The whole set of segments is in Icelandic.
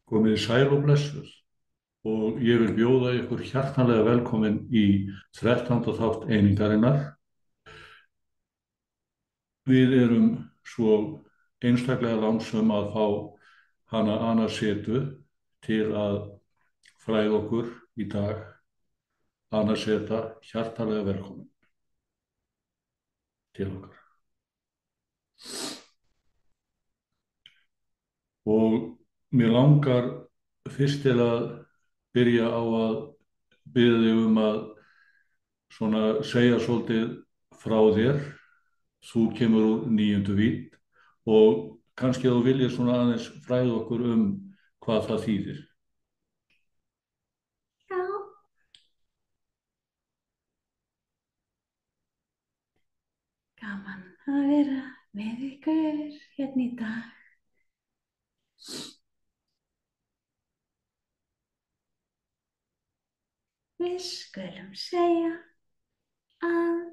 Komið sæl og blessuð og ég vil bjóða ykkur hjartanlega velkomin í 13. þátt einingarinnar. Við erum svo einstaklega lánsöm að fá hana Anna Setu til að fræða okkur í dag. Anna Seta, hjartanlega velkomin til okkar. Og mér langar fyrst til að byrja á að biðja þig að svona segja svolítið frá þér. Þú kemur úr 9. vídd og kannski þú viljið svona aðeins fræða okkur hvað það þýðir. Já, gaman að vera með ykkur hérna í dag. Við skulum segja að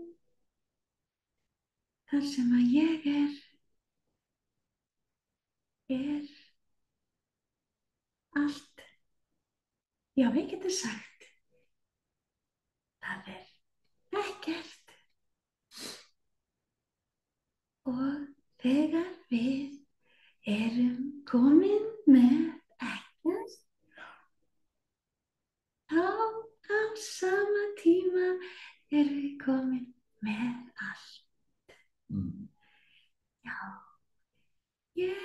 þar sem að ég er allt, já við getum sagt, það er ekkert. Og þegar við erum komin með ekkert, þá á sama tíma erum við komin með allt. Já, ég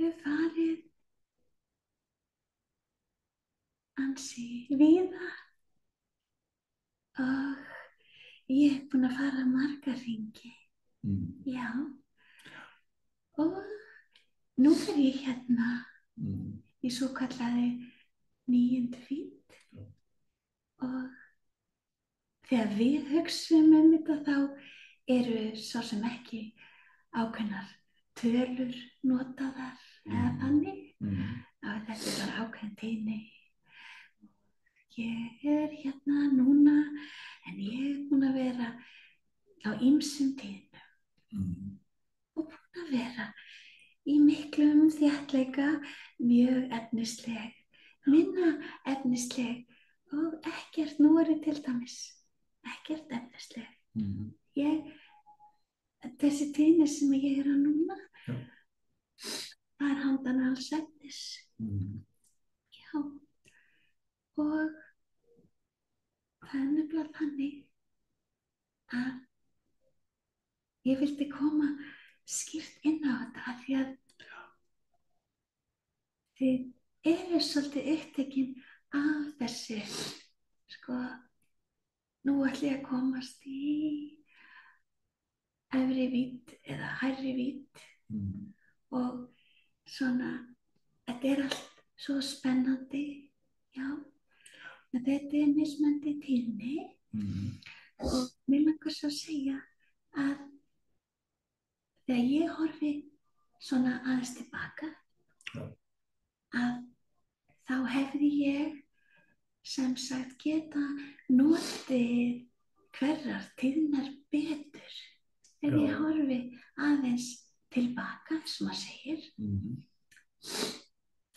hef farið ansi víða og ég hef búin að fara marga hringi. Já, og nú er ég hérna í svokallaði 9. vídd og þegar við hugsum þetta þá eru svo sem ekki ákveðnar tölur notaðar eða þannig. Þetta er bara ákveðin tíðni. Ég er hérna núna en ég er búin að vera á ýmsum tíðnum og búin að vera í miklum þéttleika, mjög efnisleg, minna efnisleg og ekkert. Nú er til dæmis ekkert efnisleg. Þessi tíðni sem ég er á núna, það er handan alls efnis. Já, og það er nefnilega þannig að ég vildi koma skýrt inn á þetta af því að þið eru svolítið upptekin af þessu. Sko, nú ætla ég að komast í efri vídd eða hærri vídd og svona, þetta er allt svo spennandi, já. Þetta er mismunandi tíðni og mér langar svo að segja að þegar ég horfi svona aðeins tilbaka, að þá hefði ég sem sagt geta notið hverrar tíðnar betur. Ef ég horfi aðeins tilbaka, sem maður segir,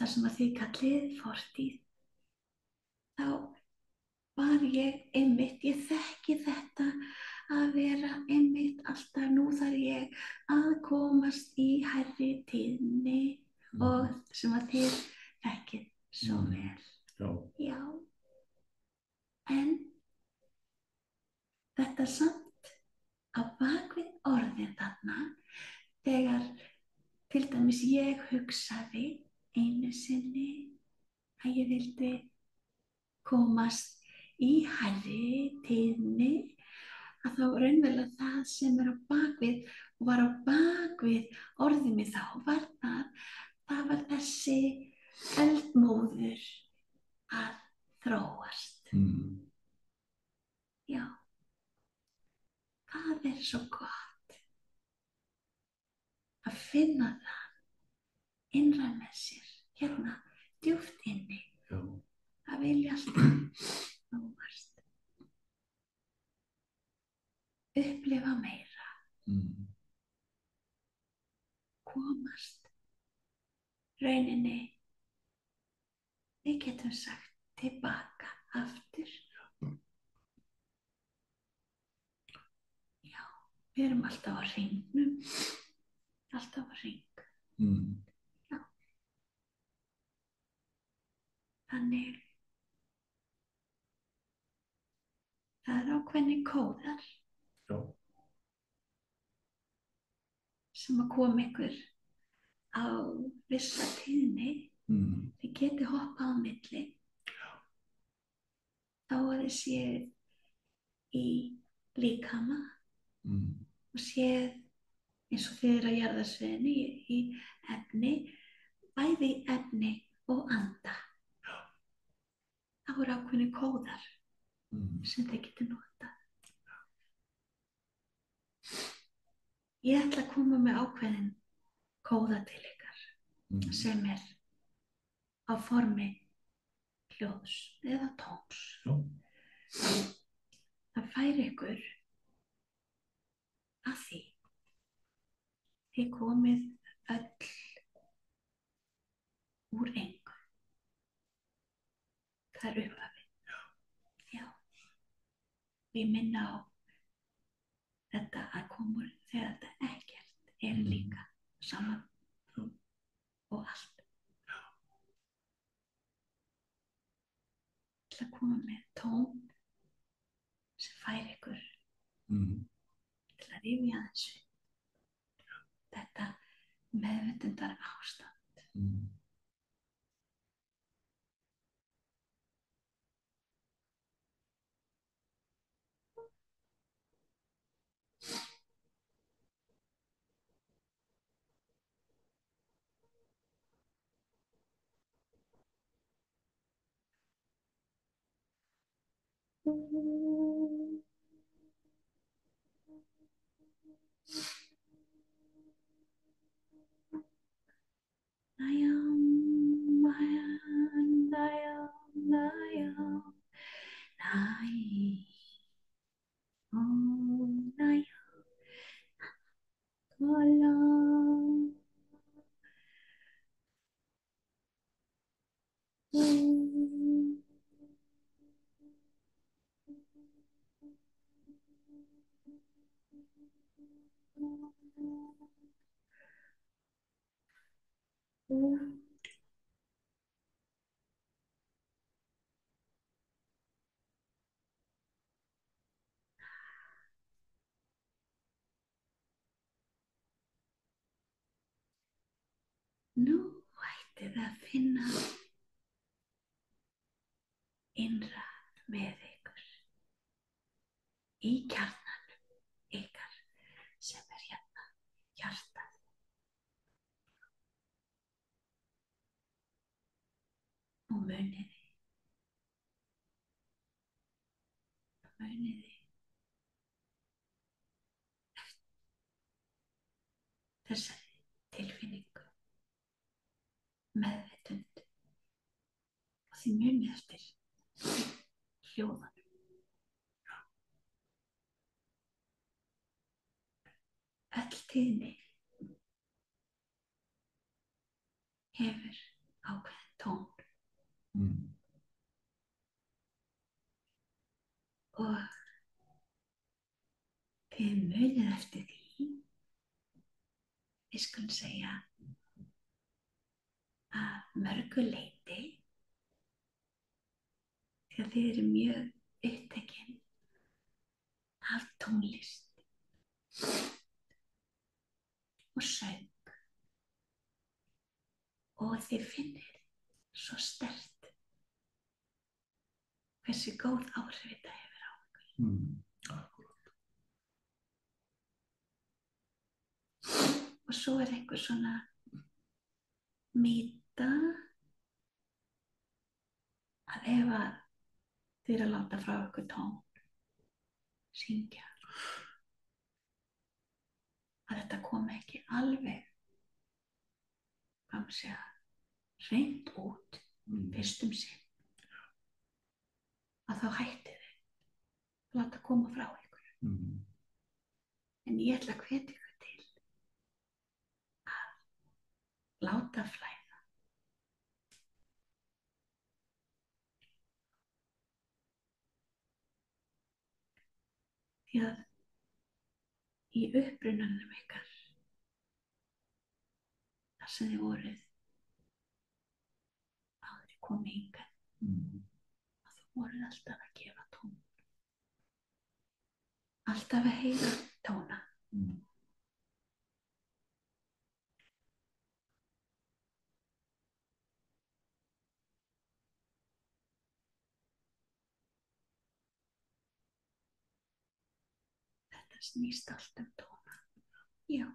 þar sem að þið kallið fortíð, þá var ég einmitt, ég þekki þetta að vera einmitt alltaf, nú þarf ég að komast í hærri tíðni og sem að þið þekkið svo vel. Já. En þetta samt á bakvið orðin þarna, þegar til dæmis ég hugsaði einu sinni að ég vildi komast í hærri tíðni, að þá raunverulega það sem er á bakvið og var á bakvið orðið mér þá var það var þessi eldmóður að þróast. Já, það er svo gott að finna það innra með sér, hérna djúpt inni. Það vilja alltaf þróast, upplifa meira, komast rauninni, við getum sagt, tilbaka aftur. Já, við erum alltaf á hringnum, alltaf á hring. Já. Þannig það er ákveðni kóðar Já. sem að koma ykkur á vissa tíðni. Þið geti hoppað á milli. Þá að þið séð í líkama og séð eins og þið eru að jarðarsviðinu í efni, bæði í efni og anda. Það voru ákveðni kóðar sem þið geti notað. Ég ætla að koma með ákveðin kóða til ykkar sem er á formi hljóðs eða tóns. Já. Það færi ykkur að því þið komið öll úr engu. Það er upphafið. Já. Við minna á þetta að koma úr þegar þetta ekkert er líka saman og allt. Ég ætla að koma með tón sem færi ykkur til að rifja aðeins þetta meðvitundar ástand. Nú ættið að finna innra með ykkur í kjarnanum ykkar sem er hérna hjartað. Og muniði þessari tilfinningu, meðvitund, og þið munið eftir hljóðanum. Öll tíðni hefur ákveðin tón og þið munið eftir því, við skulum segja að mörgu leyti, þegar þið eru mjög upptekin af tónlist og söng og þið finnir svo sterkt hversu góð áhrif þetta hefur á ykkur. Akkurat. Og svo er einhver svona mýta að ef að þið eru að láta frá ykkur tón, syngja, að þetta komi ekki alveg, hvað maður segja, hreint út fyrst sinn, að þá hættið þið að láta koma frá ykkur. En ég ætla að hvetja ykkur til að láta flæða. Því að í upprunanum ykkar, þar sem þið voruð áður þið komið hingað, að þú voruð alltaf að gefa tón, alltaf að heyra tóna. Þetta snýst allt tóna. Já.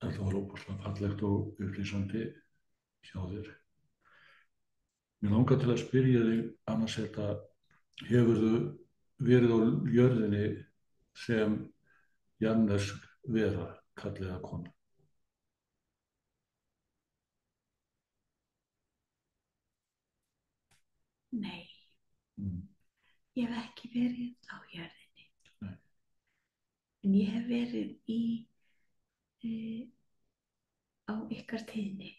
Þetta var óbúslega fallegt og upplýsandi hjá þér. Mér langar til að spyrja þig annars þetta, hefurðu verið á jörðinni sem jarðnesk vera, karl eða kona? Nei, ég hef ekki verið á jörðinni. Nei. En ég hef verið á ykkar tíðni,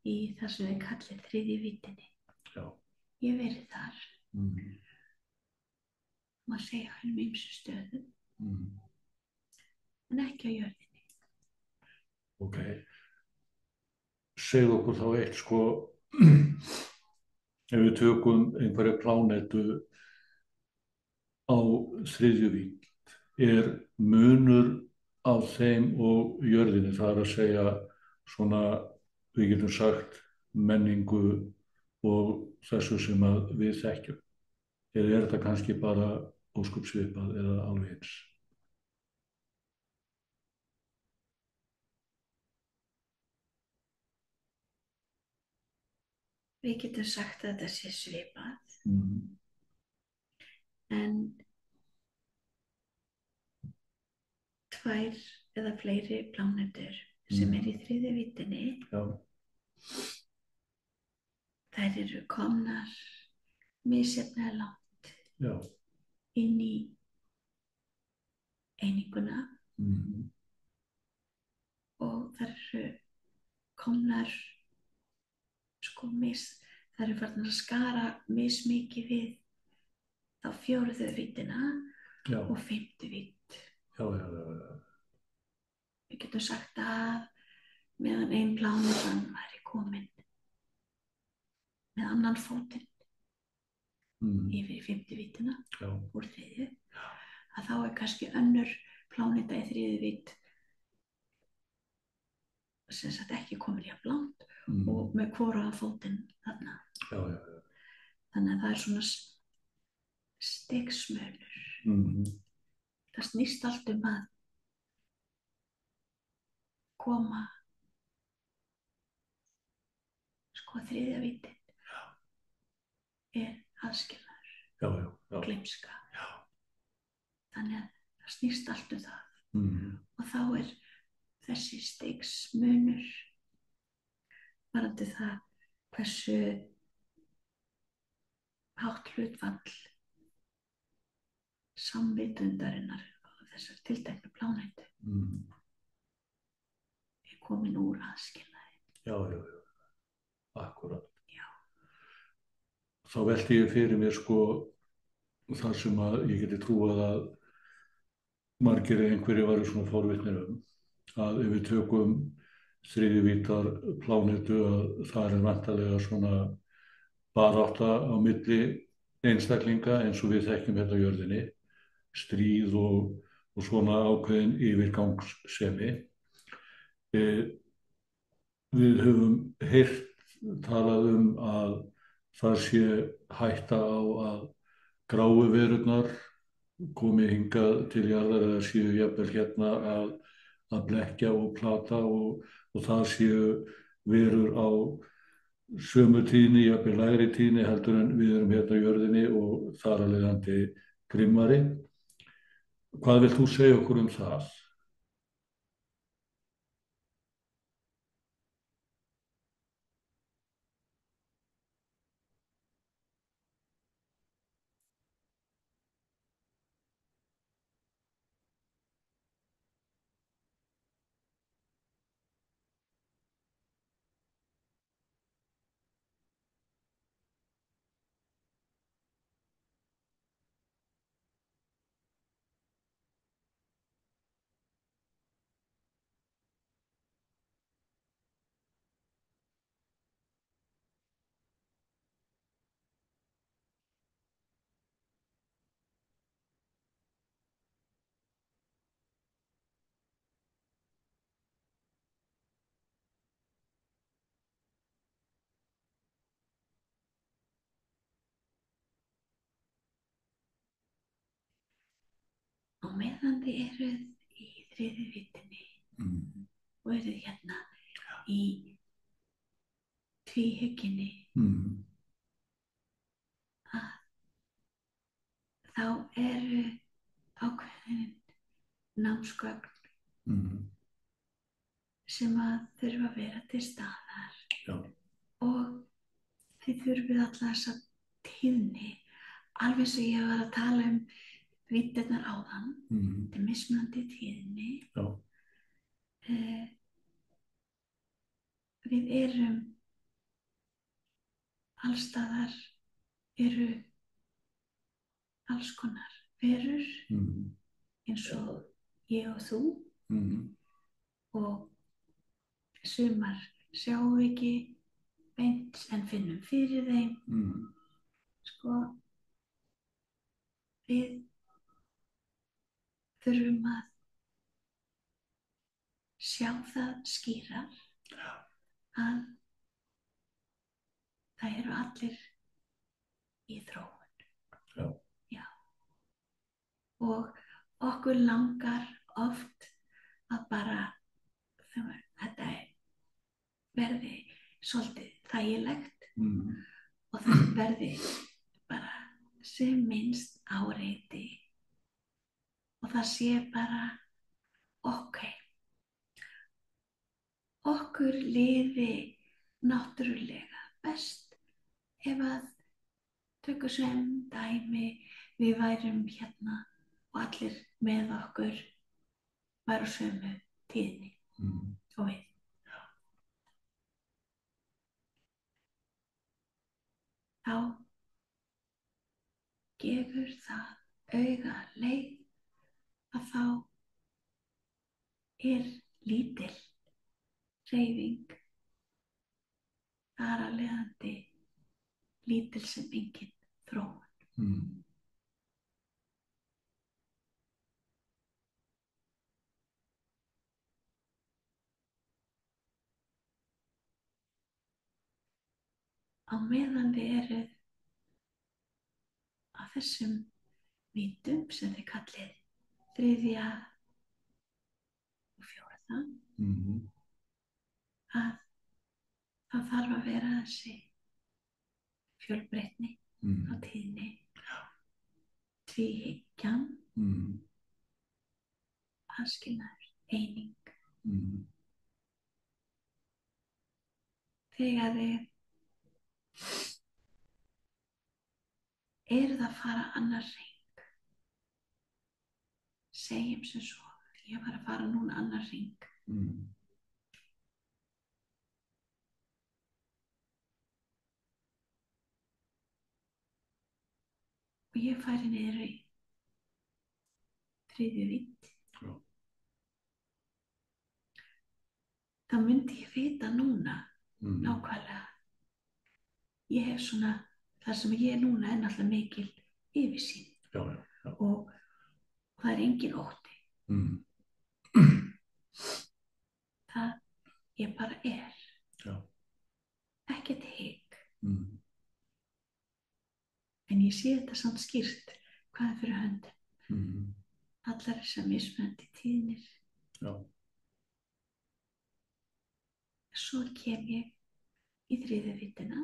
í það sem við kallið þriðju víddinni. Já. Ég hef verið þar. Má segja á einum ýmsum stöðum, en ekki á jörðinni. Ok. Segðu okkur þá eitt, sko, ef við tökum einhverja plánetu á þriðju vídd, munur á þeim og jörðinni, það að segja svona, við getum sagt, menningu og þessu sem að við þekkjum? Eða þetta kannski bara ósköp svipað eða alveg eins? Við getum sagt að þetta sé svipað, en tvær eða fleiri plánetur sem í þriðju víddinni, þær eru komnar misjafnlega langt inn í eininguna og þær eru komnar þær eru farnar að skara mismikið við þá fjórðu víddina og fimmtu vídd. Við getum sagt að meðan ein plánetan væri komin með annan fótinn yfir í fimmtu víddina úr þriðju, að þá kannski önnur pláneta í þriðju vídd sem sagt ekki komin jafn langt og með hvorugan fótinn þarna. Þannig að það er svona stigsmunur. Það snýst allt að koma sko þriðja víddin aðskilnaður, gleymska. Þannig að það snýst allt það. Og þá þessi stigsmunur varðandi það hversu hátt hlutfall samvitundarinnar á þessar tilteknu plánetu komin úr aðskilnaði. Akkúrat. Þá velti ég fyrir mér, sko, þar sem að ég geti trúað að margir einhverju væru svona forvitnir að ef við tökum þriðju víddar plánetu, að það væntanlega svona barátta á milli einstaklinga eins og við þekkjum hérna á jörðinni, stríð og svona ákveðin yfirgangssemi. Við höfum heyrt talað að það sé hætta á að gráu verurnar komi hingað til jarðar eða séu jafnvel hérna að blekkja og plata og það séu verur á sömu tíðni, jafnvel lægri tíðni heldur en við erum hérna á jörðinni og þar af leiðandi grimmari. Hvað vilt þú segja okkur um það? Á meðan þið eruð í þriðju vitunni og eruð hérna í tvíhyggjunni, að þá eru ákveðin námsgögn sem að þurfa að vera til staðar. Já. Og þið þurfið alla þessa tíðni, alveg sem ég var að tala um víddirnar áðan. Þetta er mismunandi tíðni. Já. Við erum allstaðar, eru alls konar verur, eins og ég og þú, og sumar sjáum við ekki beint en finnum fyrir þeim. Sko, við þurfum að sjá það skýrar að það eru allir í þróun. Já. Já. Og okkur langar oft að bara þetta verði svolítið þægilegt og það verði bara sem minnst áreiti og það sé bara okkur liði náttúrulega best ef að tökum sem dæmi við værum hérna og allir með okkur væru sömu tíðni og við. Þá gefur það auga leið að þá er lítil hreyfing, þar af leiðandi lítil sem engin þróun. Á meðan þið eruð á þessum vítum sem þið kallið þriðja og fjórða, að það þarf að vera þessi fjölbreytni á tíðni, tvíhyggjan, aðskilnaður, eining. Þegar þið eruð að fara annar hring, segjum sem svo, ég var að fara núna annar hring. Og ég færi niður í þriðju vídd. Þá myndi ég vita núna nákvæmlega. Ég hef svona, það sem ég er núna er náttúrulega mikil yfirsýn. Já. Og það er engin ótti. Það ég bara er. Já. Ekkert hik. En ég sé þetta samt skýrt hvað er fyrir höndum. Allar þessar mismunandi tíðnir. Já. Svo kem ég í þriðju víddina.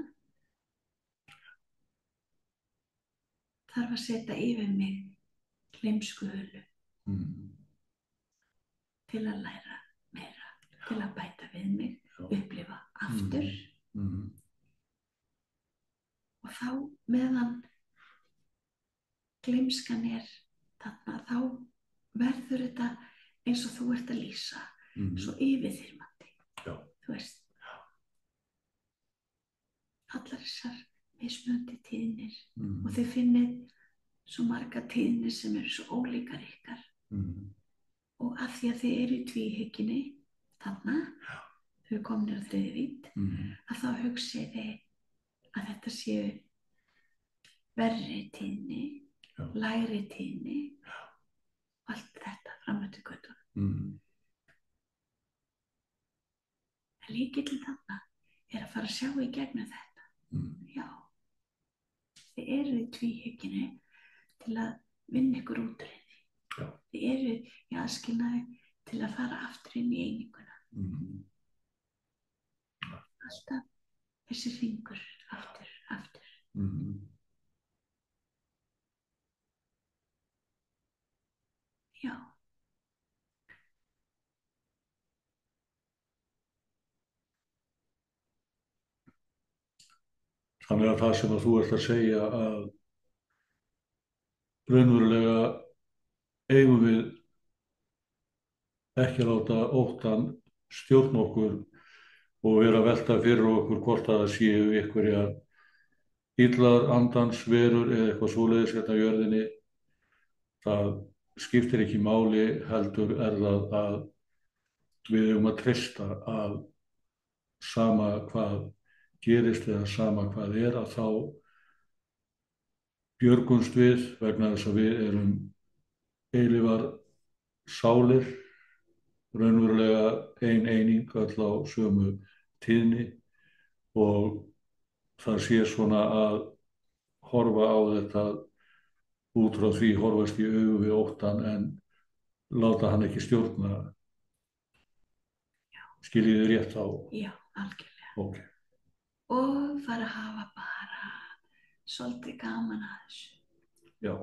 Þarf að setja yfir mig gleymskuhulu mm, til að læra meira, til að bæta við mig, já, upplifa aftur mm, og þá meðan gleymskan er þarna, þá verður þetta eins og þú ert að lýsa, svo yfirþyrmandi. já, Þú veist, allar þessar mismunandi tíðnir og þið finnið svo marga tíðnir sem eru svo ólíkar ykkar og af því að þið eru í tvíhyggjunni þarna, þau eru komin á þriðju vídd, að þá hugsið þið að þetta séu verri tíðni, lægri tíðni, allt þetta fram eftir göttunum. En lykillinn þarna er að fara að sjá í gegnum þetta. Já, þið eru í tvíhyggjunni til að vinna ykkur út úr henni. Þið eru í aðskilnaði til að fara aftur inn í eininguna. Alltaf þessi hringur aftur, aftur. Já. Þannig að það sem að þú ert að segja að raunverulega eigum við ekki að láta óttann stjórna okkur og vera að velta fyrir okkur hvort að það séu einhverjar illar andans verur eða eitthvað svoleiðis hérna á jörðinni. Það skiptir ekki máli, heldur er það að við eigum að treysta að sama hvað gerist eða sama hvað er, að þá björgumst við vegna þess að við erum eilífar sálir, raunverulega ein eining, öll á sömu tíðni, og það sé svona að horfa á þetta út frá því, horfast í augu við óttann en láta hann ekki stjórna. Skiljið þið rétt á? Já, algjörlega. Okay. Og fara að hafa bara svolítið gaman að þessu. Já.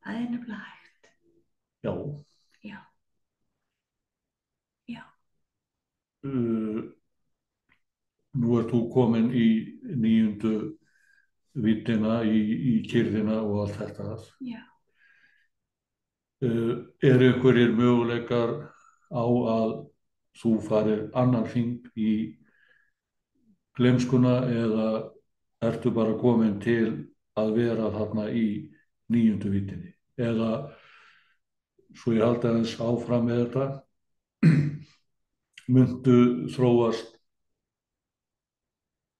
Það er nefnilega hægt. Já. Já. Já. Nú ert þú komin í 9. víddina, í kyrrðina og allt þetta. Já. Eru einhverjir möguleikar á að þú farir annan hring í gleymskuna eða ertu bara komin til að vera þarna í 9. víddinni? Eða, svo ég haldi aðeins áfram með þetta, myndu þróast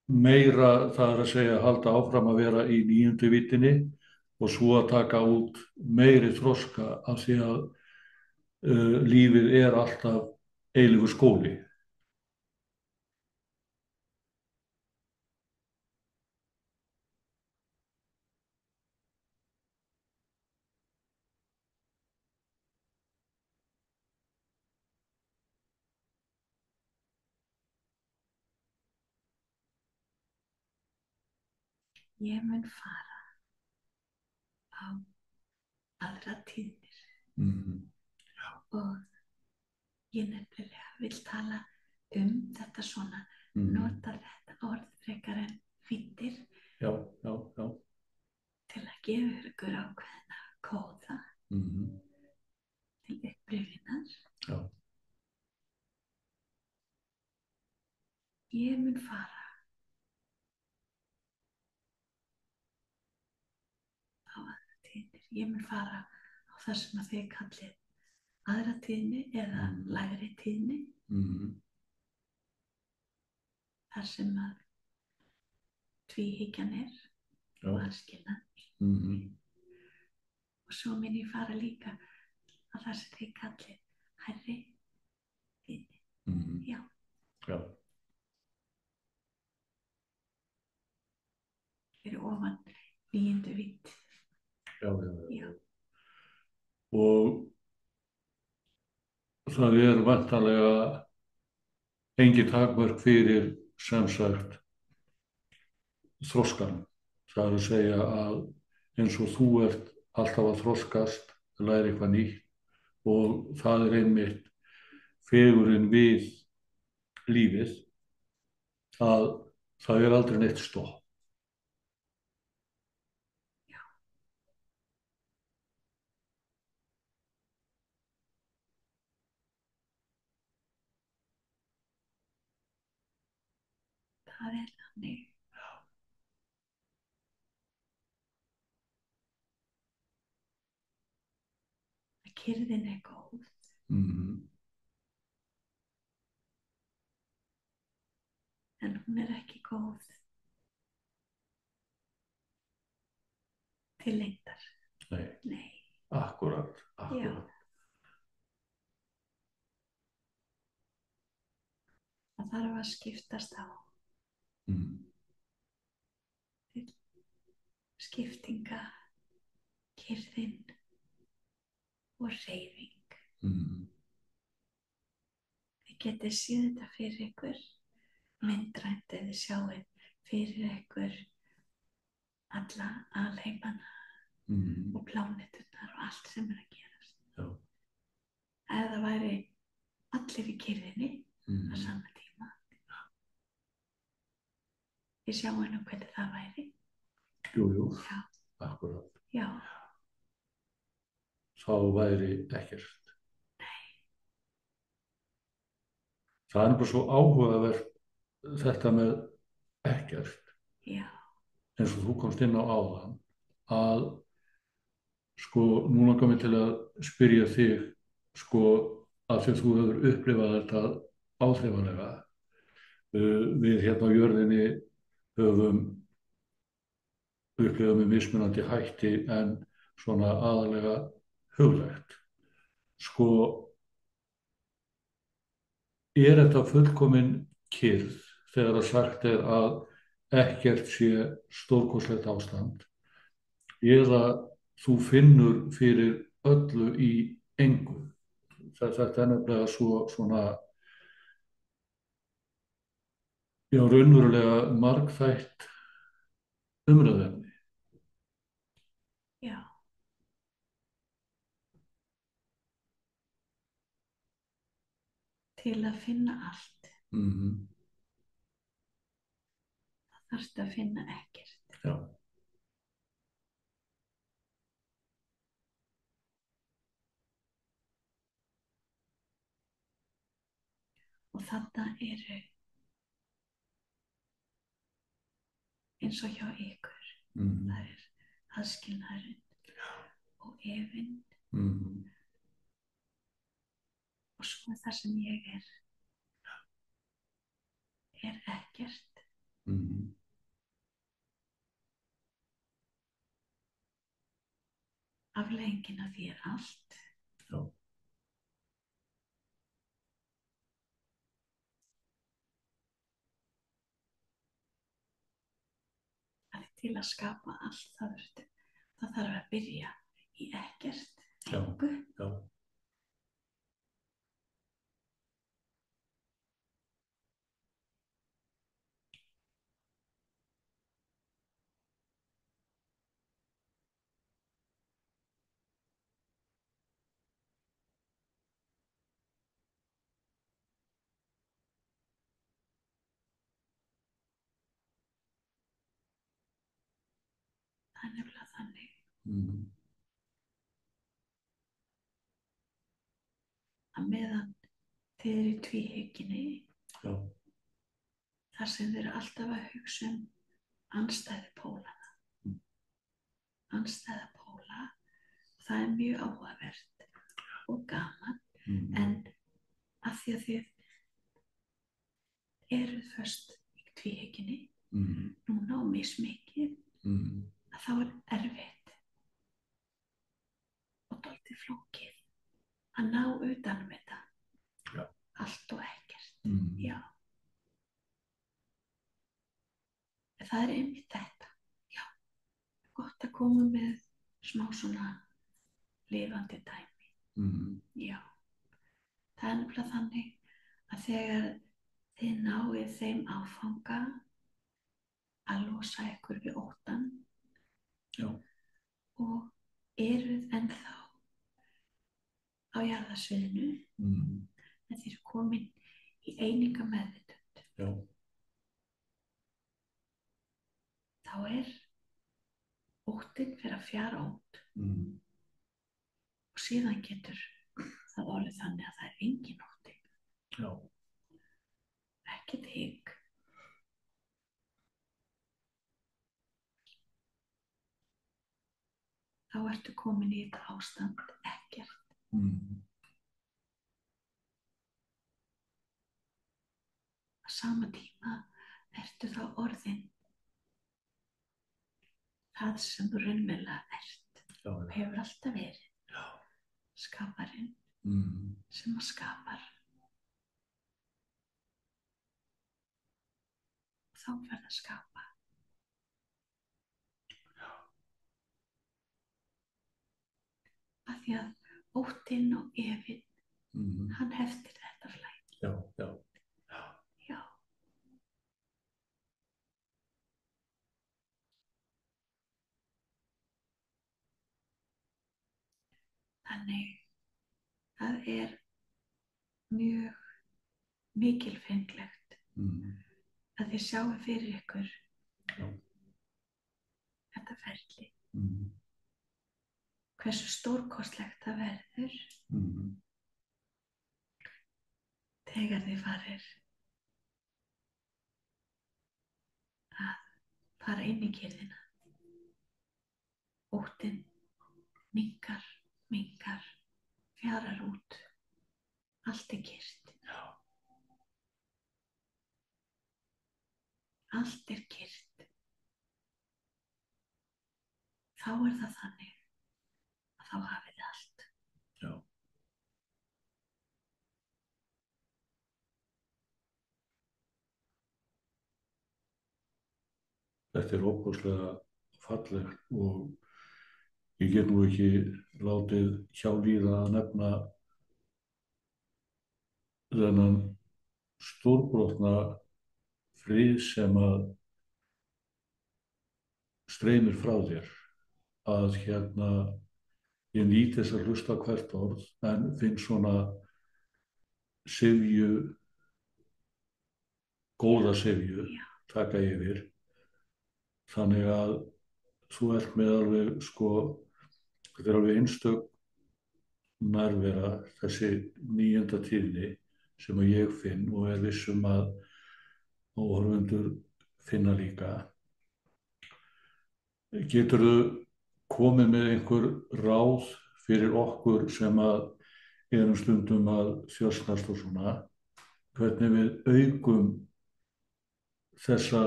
meira, það er að segja, halda áfram að vera í 9. víddinni og svo að taka út meiri þroska af því að lífið er alltaf eilífur skóli. Ég mun fara á aðra tíðnir og ég nefnilega vil tala þetta svona, nota þetta orð frekar en víddir til að gefa ykkur ákveðna kóða til upplifunar. Ég mun fara á aðra tíðnir. Ég mun fara á það sem að þið kallið aðra tíðni eða lægri tíðni. Þar sem að tvíhyggjan er og aðskilnaður. Og svo mun ég fara líka á það sem þið kallið hærri tíðni. Já. Fyrir ofan 9. vídd. Já. Og það er væntanlega engin takmörk fyrir, sem sagt, þroskan. Það er að segja að eins og þú ert alltaf að þroskast læra eitthvað nýtt og það er einmitt fegurinn við lífið að það er aldrei neitt stopp. Já, það er þannig. Að kyrrðin er góð, en hún er ekki góð til lengdar. Nei, Nei, akkurat. já, það þarf að skiptast á til skiptinga, kyrrðin og hreyfing. Þið getið séð þetta fyrir ykkur, myndrænt eða sjáið fyrir ykkur alla alheimana og pláneturnar og allt sem er að gerast. Já. Ef það væri allir í kyrrðinni á sama tíma, ég sjá hennu hvernig það væri. Jú, jú, Já, akkurat. já, Þá væri ekkert. Það er bara svo áhugavert þetta með ekkert, já, eins og þú komst inn á áðan, að sko, nú langar mig til að spyrja þig, sko, af því að þú hefur upplifað þetta áþreifanlega. Við hérna á jörðinni höfum upplifað með mismunandi hætti en svona aðalega huglægt. Sko, er þetta fullkomin kyrrð þegar að sagt er að ekkert sé stórkostlegt ástand eða þú finnur fyrir öllu í engu? Þetta er nefnilega svona, já, raunverulega margþætt umræðuefni. já. Til að finna allt, það þarfst að finna ekkert. Já, Og þarna eru, eins og hjá ykkur, það er aðskilnaðurinn og efinn og svo það sem ég er ekkert. Afleiðingin af því er allt. já, Að til að skapa allt það þarf að byrja í ekkert, já, engu. já. Það er nefnilega þannig að meðan þið eru í tvíhyggjunni, Já, þar sem þið eru alltaf að hugsa um andstæðu pólana, andstæða póla, það er mjög áhugavert og gaman, en af því að þið eruð föst í tvíhyggjunni núna og mismikið, að þá er erfitt og dálítið flókið að ná utan um þetta. Já. Allt og ekkert. Já. En það er einmitt þetta. Já. Gott að koma með smá svona lifandi dæmi. Já. Það er nefnilega þannig að þegar þið náið þeim áfanga að losa ykkur við óttann já, og eruð ennþá sviðinu, en þið eru komin í eininga meðvitund. Já. Þá óttinn fyrir að fjara út og síðan getur það orðið þannig að það engin ótti. Já. Ekkert hik. Þá ertu komin í þetta ástand, ekkert. Á sama tíma ertu þá orðin það sem þú raunverulega ert. Já. Og hefur alltaf verið. Já. Skaparinn sem að skapar. Og þá ferð að skapa. Já. Af því að óttinn og efinn, hann heftir þetta flæði. Já, já, já. Já. Þannig það mjög mikilfenglegt að þið sjáu fyrir ykkur þetta ferli. Hversu stórkostlegt það verður þegar þið farir að fara inn í kyrrðina. Óttinn minnkar, fjarar út. Allt kyrrt. Já. Allt kyrrt. Þá það þannig að þá hafið þið allt. Já. Þetta óbúslega fallegt og ég get nú ekki látið hjá líða að nefna þennan stórbrotna frið sem að streymir frá þér. Að ég nýt þess að hlusta hvert orð en finn svona syfju, góða syfju, taka yfir. Þannig að þú ert með alveg, þetta alveg einstök nærvera, þessi 9. tíðni sem að ég finn og viss að áhorfendur finna líka. Geturðu komið með einhver ráð fyrir okkur sem að erum stundum að þjösnast og svona, hvernig við aukum þessa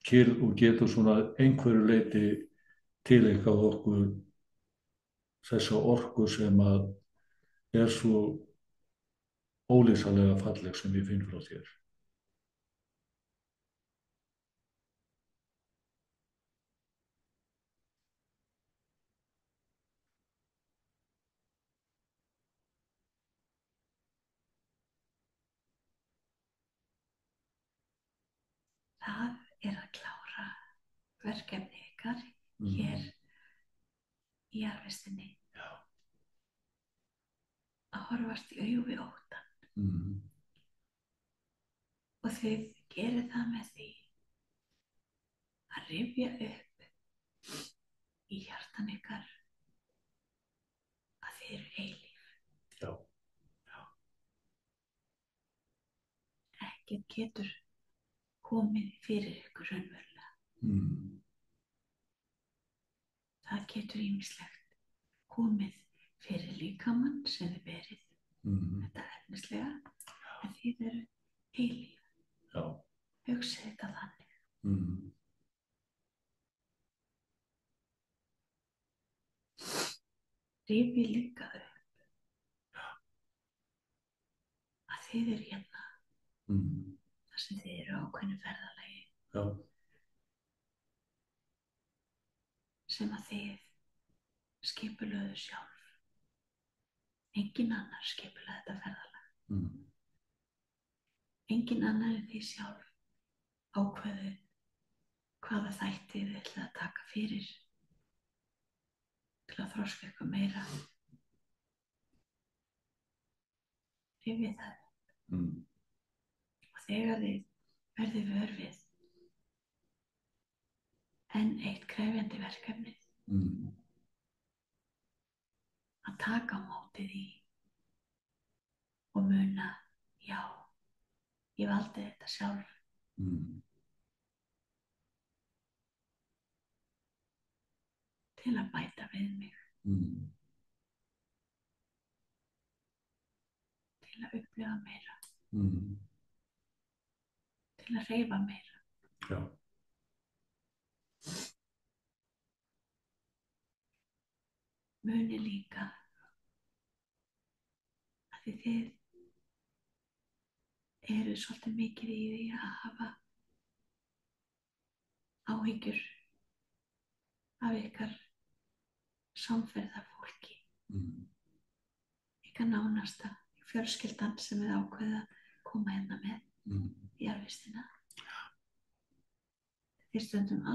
kyrrð og getur svona einhverju leyti tileinkað okkur þessa orku sem að svo ólýsanlega falleg sem ég finn frá þér. Það að klára verkefni ykkar hér í jarðvistinni. Já. Að horfast í augu við óttann. Og þið gerið það með því að rifja upp í hjartan ykkar að þið eru eilíf. Já. Já. Ekkert getur komið fyrir ykkur raunverulega. Það getur ýmislegt komið fyrir líkamann sem þið berið, þetta efnislega, en þið eru eilíf. Já. Hugsið þetta þannig. Rifið líka upp að þið eru hérna. Þar sem þið eru ákveðnu ferðalagi. Já. Sem að þið skipulögðu sjálf. Enginn annar skipulögðu þetta ferðalag. Enginn annar en þið sjálf ákveðu hvaða þætti þið ætlið að taka fyrir til að þroska ykkur meira. rifið það. Mm. Og þegar þið verðið vör við enn eitt krefjandi verkefnið, Mm. að taka á móti því og muna, já, ég valdi þetta sjálf. Mm. Til að bæta við mig, Mm. til að upplifa meira, Mm. til að hreyfa meira. Já. Muni líka að þið eru svolítið mikið í því að hafa áhyggjur af ykkar samferðarfólki, Mm. ykkar nánasta, fjölskyldan sem þið ákveða að koma hérna með Mm. í jarðvistina. Þið stundum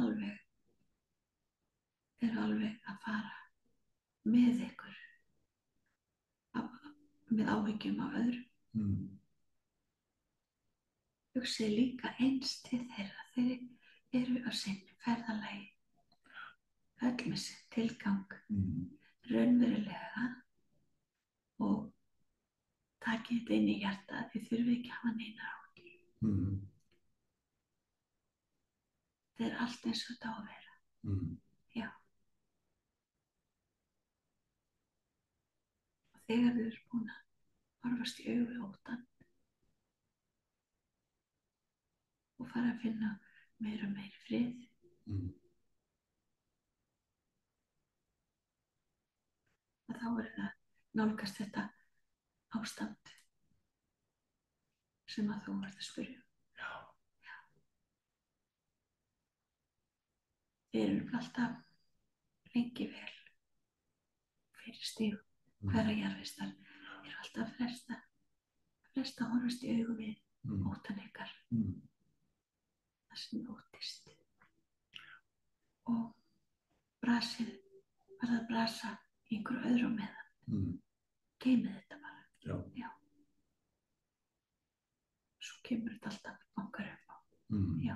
eru alveg að fara með ykkur með áhyggjum af öðrum. Mm. Hugsið líka eins til þeirra. Þeir eru á sinni ferðalagi, öll með sinn tilgang, Mm. raunverulega, og takið þetta inn í hjarta. Þið þurfið ekki að hafa neinar áhyggjur. Mm. Þetta er allt eins og þetta á að vera. Mm. Já. Og þegar þið eru búin að horfast í augu við óttann og fara að finna meira og meiri frið, Mm. og þá er það nálgast þetta ástand sem að þú ert að spyrja. Já. Þið eru alltaf lengi vel fyrir stígum. Mm. Hverra jarðvistar eru alltaf að fresta að horfast í augu við Mm. óttann ykkar, Mm. það sem óttist. Og brasið verða að brasa í einhverju öðru á meðan. Mm. Geymið þetta bara. Já. Já. Svo kemur þetta alltaf bankar upp á. Mm. Já.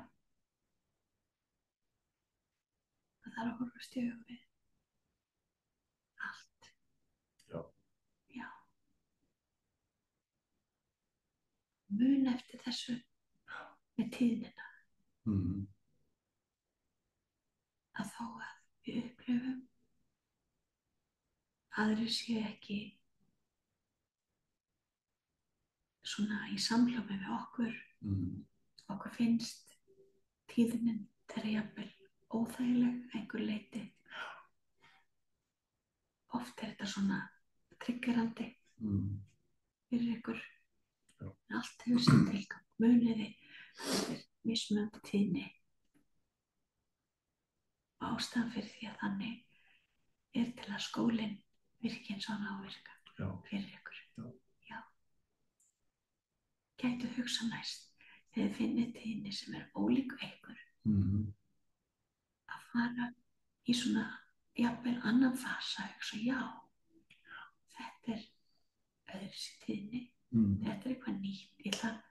Það þarf að horfast í augu við allt. Já. Já. Mun eftir þessu með tíðnina, Mm. að þó að við upplifum aðrir séu ekki svona í samhljómi við okkur, Mm. okkur finnst tíðnin þeirra jafnvel óþægileg að einhverju leyti. Oft er þetta svona triggerandi Mm. fyrir ykkur. Já. En allt hefur sinn tilgang. Muniði, þetta er mismunandi tíðni. Og ástæðan fyrir því að þannig er til að skólinn virki eins og hann á að virka Já. fyrir ykkur. Já. Já. Gætu hugsa næst þegar þið finnið tíðni sem er ólík ykkur Mm. að fara í svona jafnvel annan fasa að hugsa, já, þetta er öðruvísi tíðni, Mm. þetta er eitthvað nýtt, ég ætla að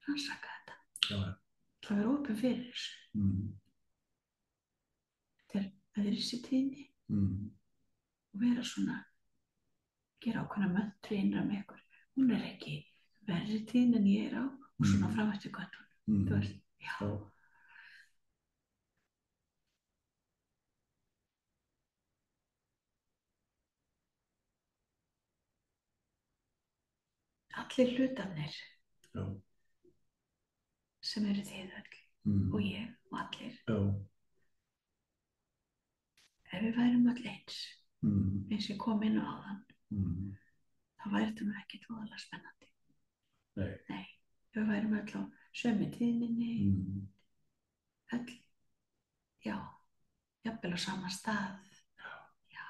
rannsaka þetta. Já. Það er opið fyrir þessu. Mm. Þetta er öðruvísi tíðni Mm. og vera svona, gera ákveðna möntru innra með ykkur. Hún er ekki verri tíðni en ég er á og svona Mm. fram eftir göttunum. Mm. Þú veist, já. Já. Allir hlutarnir Já. sem eru þið öll Mm. og ég og allir, Já. ef við værum öll eins, Mm. eins og ég kom inn á áðan, Mm. þá væri þetta nú ekki voðalega spennandi. Nei. Nei, ef við værum öll á sömu tíðninni, Mm. öll, já, jafnvel á sama stað. Já,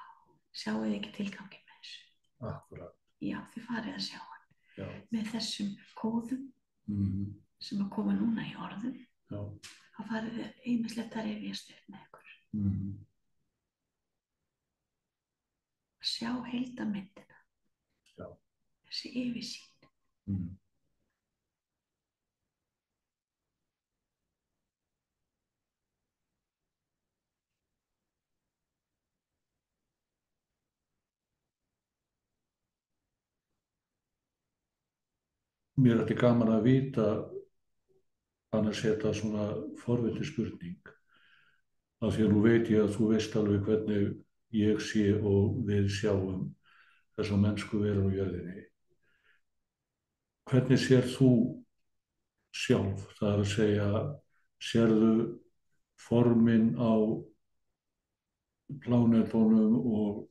sjáu þið ekki tilganginn með þessu. Akkurat. Já, þið farið að sjá hann. Já. Með þessum kóðum Mm. sem að koma núna í orðum, Já. þá farið þið ýmislegt að rifjast upp með ykkur. Mm. Að sjá heildarmyndina. Já. Þessi yfirsýn. Mm. Mér er þetta gaman að vita annars er þetta svona forvitni spurning. Af því að nú veit ég að þú veist alveg hvernig ég sé og við sjáum þessa mennsku veru á jörðinni. Hvernig sér þú sjálf? Það er að segja, sérðu formin á plánetunum og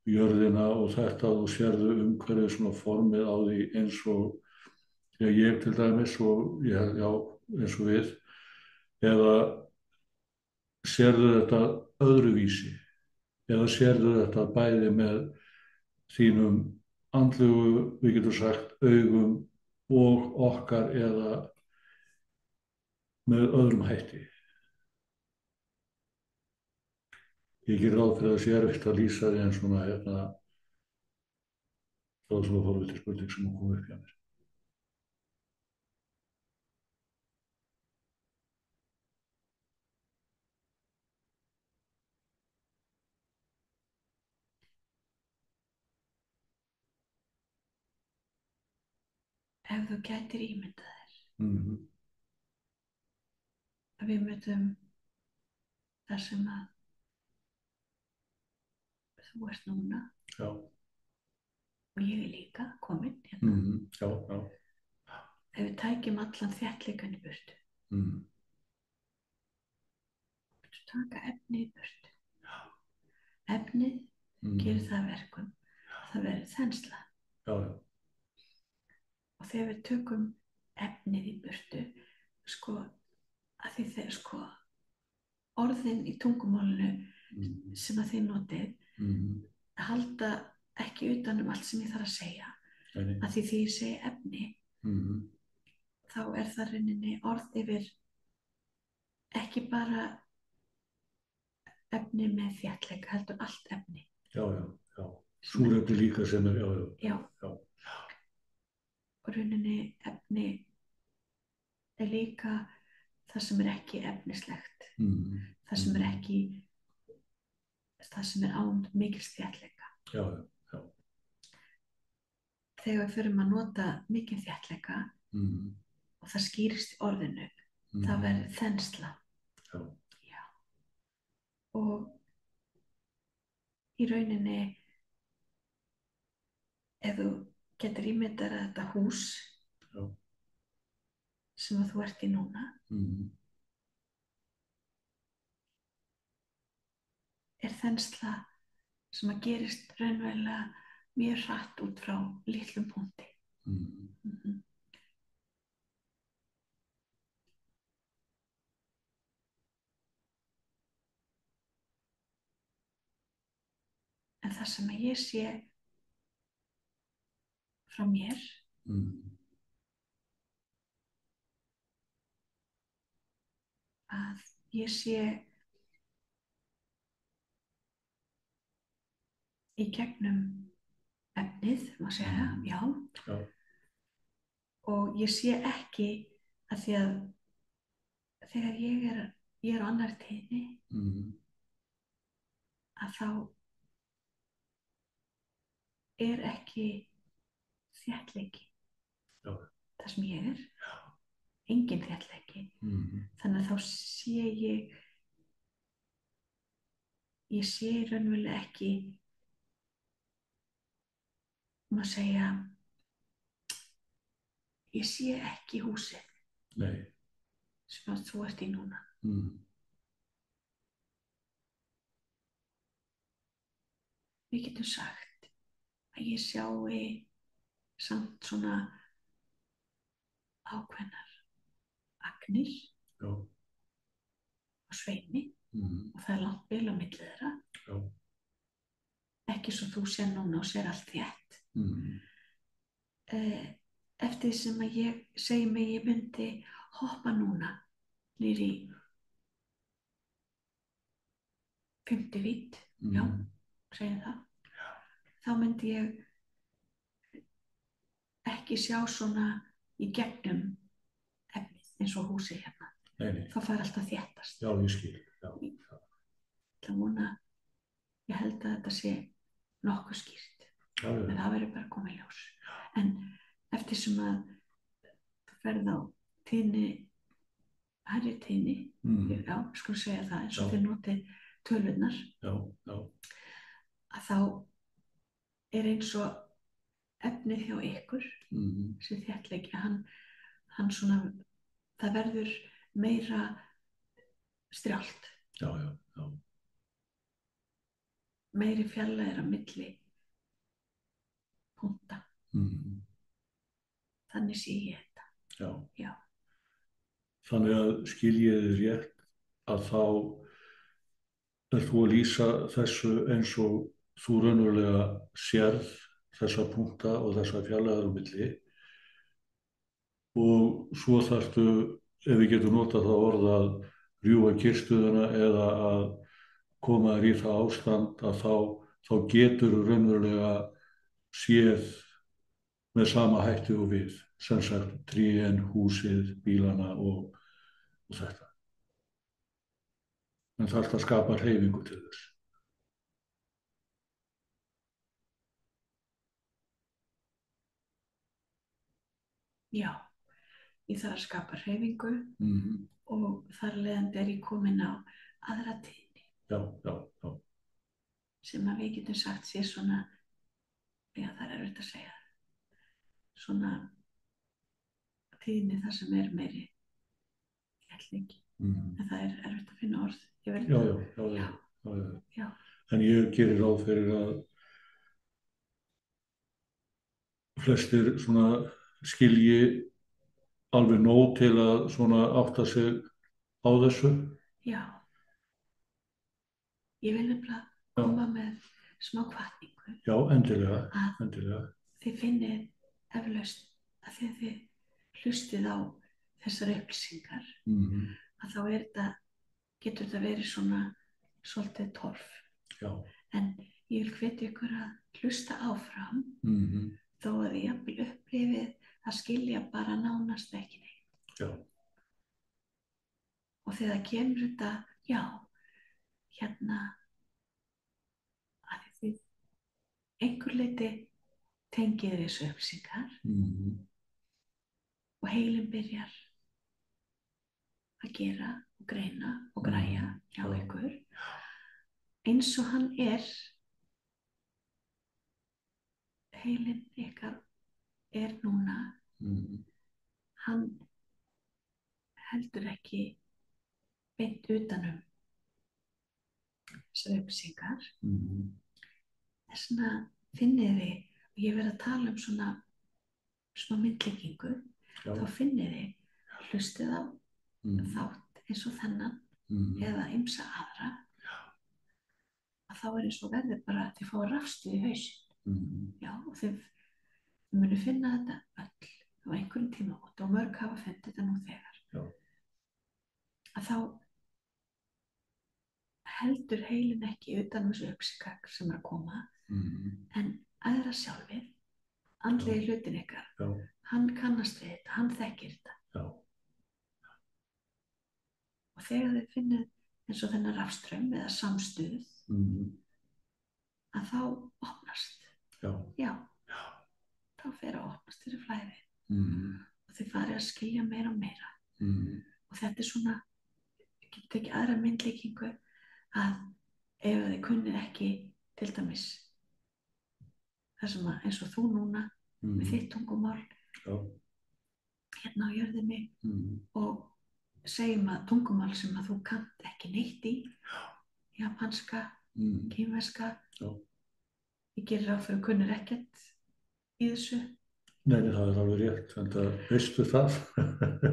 jörðina og þetta og sérðu umhverfið svona formið á því eins og ég til dæmis og ég, já, eins og við, eða sérðu þetta öðruvísi, eða sérðu þetta bæði með þínum andlegu, við getum sagt, augum og okkar eða með öðrum hætti. Ég ger ráð fyrir að það sé erfitt að lýsa því en svona það var svona forvitið spurning sem kom upp hjá mér. Ef þú gætir ímyndað Mm. að við mötum þar sem að þú ert núna Já. og ég er líka komin hérna. Já, já. Ef við tækjum allan þéttleikann í burtu, taka efnið í burtu. Efnið gerir það að verkum að það verður þensla. Já, já. Og þegar við tökum efnið í burtu, að því þegar orðin í tungumálinu sem að þið notið halda ekki utan um allt sem ég þarf að segja. Að því ég segi efni, þá er það rauninni orð yfir ekki bara efni með þéttleika, heldur allt efni. Já, já, já. Súrefni líka sem er, já, já. Já. Og rauninni efni er líka það sem er ekki efnislegt. Það sem er ekki, það sem er án mikils þéttleika. Já, já. Þegar við förum að nota mikinn þéttleika og það skýrist í orðinu, það verður þensla. Já. Já. Og í rauninni, ef þú getur ímyndað þetta hús sem að þú ert í núna, er þensla sem að gerist raunverulega mjög hratt út frá litlum punkti. En það sem að ég sé frá mér að ég sé í gegnum efnið, má segja, já. Og ég sé ekki að því að þegar ég er á annarri tíðni, að þá er ekki þéttleiki. Það sem ég er, engin þéttleiki. Þannig að þá sé ég sé raunverulega ekki, má segja, ég sé ekki húsið. Nei. Sem að þú ert í núna. Við getum sagt að ég sjái samt svona ákveðnar agnir á sveimi og það er langt bil á milli þeirra. Ekki svo þú sér núna og sér allt þétt. Eftir því sem að ég segi mig ég myndi hoppa núna niður í 50 feet, já, segjum það. Þá myndi ég ekki sjá svona í gegnum efnið eins og húsið hérna. Nei. Það fær alltaf þéttast. Já, ég skil. Já. Það vona, ég held að þetta sé nokkuð skýrt. Já. En það verður bara komið ljós. En eftir sem að þú ferð á tíðni, hærri tíðni, já, skulum segja það, eins og þið notið tölurnar, að þá er eins og efnið hjá ykkur, sem þéttleiki, hann svona, það verður meira strjált. Já. Meiri fjarlægir á milli punkta. Þannig sé ég þetta. Já. Þannig að skil ég þið rétt að þá þú að lýsa þessu eins og þú raunverulega sérð þessa punkta og þessa fjarlægðar á milli og svo þarftu, ef við getum notað það orð að rjúfa kyrrstöðuna eða að koma þér í það ástand að þá getur þú raunverulega séð með sama hætti og við, sem sagt trén, húsið, bílana og þetta. En þarf að skapa hreyfingu til þess. Já, ég þarf að skapa hreyfingu og þar leiðandi er ég komin á aðra tíðni. Já. Sem að við getum sagt sé svona, já það er erfitt að segja, svona tíðni þar sem er meiri þéttleiki. En það er erfitt að finna orð. Já. En ég gerir ráð fyrir að flestir svona skilji alveg nóg til að svona átta sig á þessu. Já. Ég vil nefnilega koma með smá hvatningu. Já, endilega. Þið finnið eflaust að þið hlustið á þessar upplýsingar, að þá getur þetta verið svona svolítið torf. Já. En ég vil hvetja ykkur að hlusta áfram, þó að þið jafnvel upplifið að skilja bara nánast ekki neitt. Já. Og þegar kemur þetta, já, hérna, að þið einhver leyti tengið þessu upplýsingar og heilinn byrjar að gera og greina og græja hjá ykkur eins og hann heilinn ykkar núna, hann heldur ekki beint utanum þessar upplýsingar. Þess vegna finnið þið, og ég verð að tala um svona smá myndlíkingu, þá finnið þið, hlustið á þátt eins og þennan eða ýmsa aðra, að þá er eins og verður bara að þið fá rafstuð í hausinn. Já, og þið munu finna þetta öll á einhverjum tímamóti og mörg hafa fundið þetta nú þegar. Já. Að þá heldur heilinn ekki utan þessu upplýsingar sem er að koma, en aðra sjálfið, andlegi hlutin ykkar, hann kannast við þetta, hann þekkir þetta. Já. Og þegar þið finnið eins og þennan rafstraum eða samstuð, að þá opnast. Já. Þá fer að opnast fyrir flæði. Og þið farið að skilja meira og meira. Og þetta er svona, ég get ekki aðra myndlíkingu, að ef þið kunnið ekki til dæmis það sem að eins og þú núna með þitt tungumál hérna á jörðinni og segjum að tungumál sem að þú kannt ekki neitt í, japanska, kínverska, ég gerir ráð fyrir að kunnir ekkert í þessu. Nei, það er alveg rétt, en það veistu það.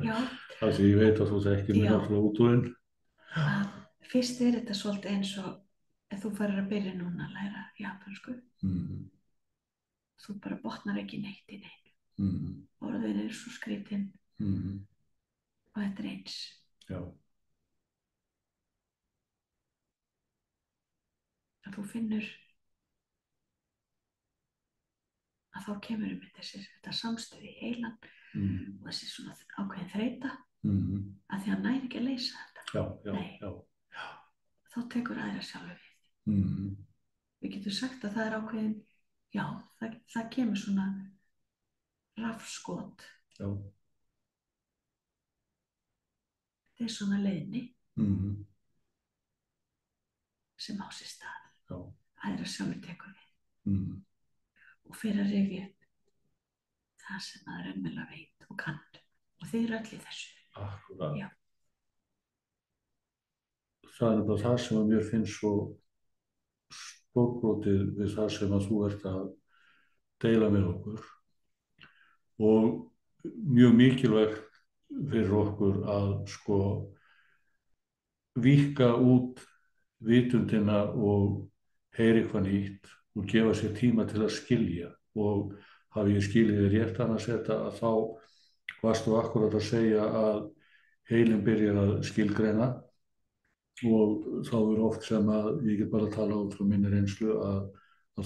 Já. Það því ég veit að þú þekkir mér náttúrulega útúinn. Fyrst er þetta svolítið eins og ef þú farir að byrja núna að læra japansku. Þú bara botnar ekki neitt í neinu. Orðin er svo skrítin og þetta er eins. Já. Að þú finnur að þá kemur þetta samstuð í heilan og þessi svona ákveðin þreyta að því hann næri ekki að leysa þetta. Nei. Þá tekur aðra sjálfur við. Við getum sagt að það er ákveðin, já, það kemur svona rafskot. Þetta er svona leiðni sem á sér stað. Aðra sjálfur tekur við. Og fyrir að rifja upp það sem maður raunverulega veit og kann. Og þið eru öll í þessu. Akkúrat. Já. Það er bara það sem að mér finnst svo stórbrotið við það sem að þú ert að deila með okkur. Og mjög mikilvægt fyrir okkur að sko víkka út vitundina og heyra eitthvað nýtt og gefa sér tíma til að skilja. Og hafi ég skilið þér rétt annars þetta að þá varstu akkúrat að segja að heilinn byrjar að skilgreina og þá er oft sem að ég get bara að tala út frá minni reynslu að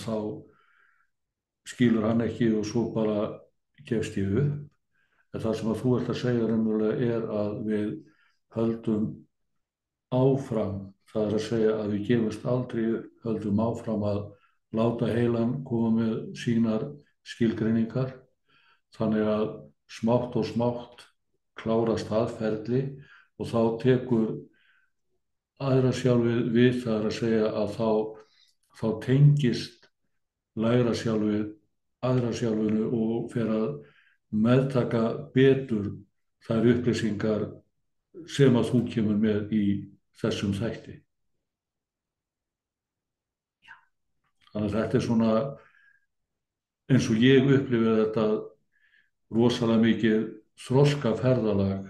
þá skilur hann ekki og svo bara gefst ég upp. En það sem að þú ert að segja raunverulega er að við höldum áfram, það er að segja að við gefumst aldrei upp, höldum áfram að láta heilan koma með sínar skilgreiningar þannig að smátt og smátt klárast aðferðli og þá tekur aðra sjálfið við, það er að segja að þá tengist lægra sjálfið aðra sjálfinu og fer að meðtaka betur þær upplýsingar sem að þú kemur með í þessum þætti. Já. Þannig að þetta er svona eins og ég upplifið þetta rosalega mikið þroskaferðalag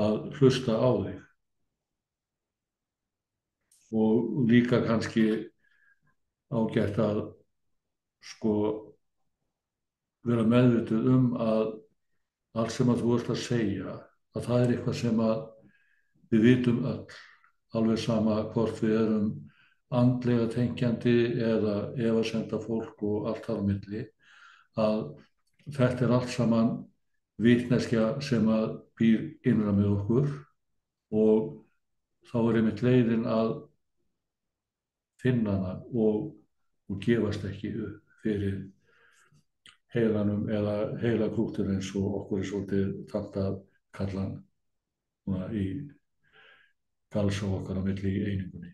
að hlusta á þig. Og líka kannski ágætt að sko vera meðvituð að allt sem að þú ert að segja að það er eitthvað sem að við vitum öll, alveg sama hvort við erum andlega tengjandi eða efasemda fólk og allt þar á milli, að þetta er allt saman vitneskja sem að býr innra með okkur og þá er einmitt leiðin að finna hana og gefast ekki upp fyrir heilanum eða heilakrúttur eins og okkur er svolítið tamt að kalla hann í galsa okkar á milli í einingunni.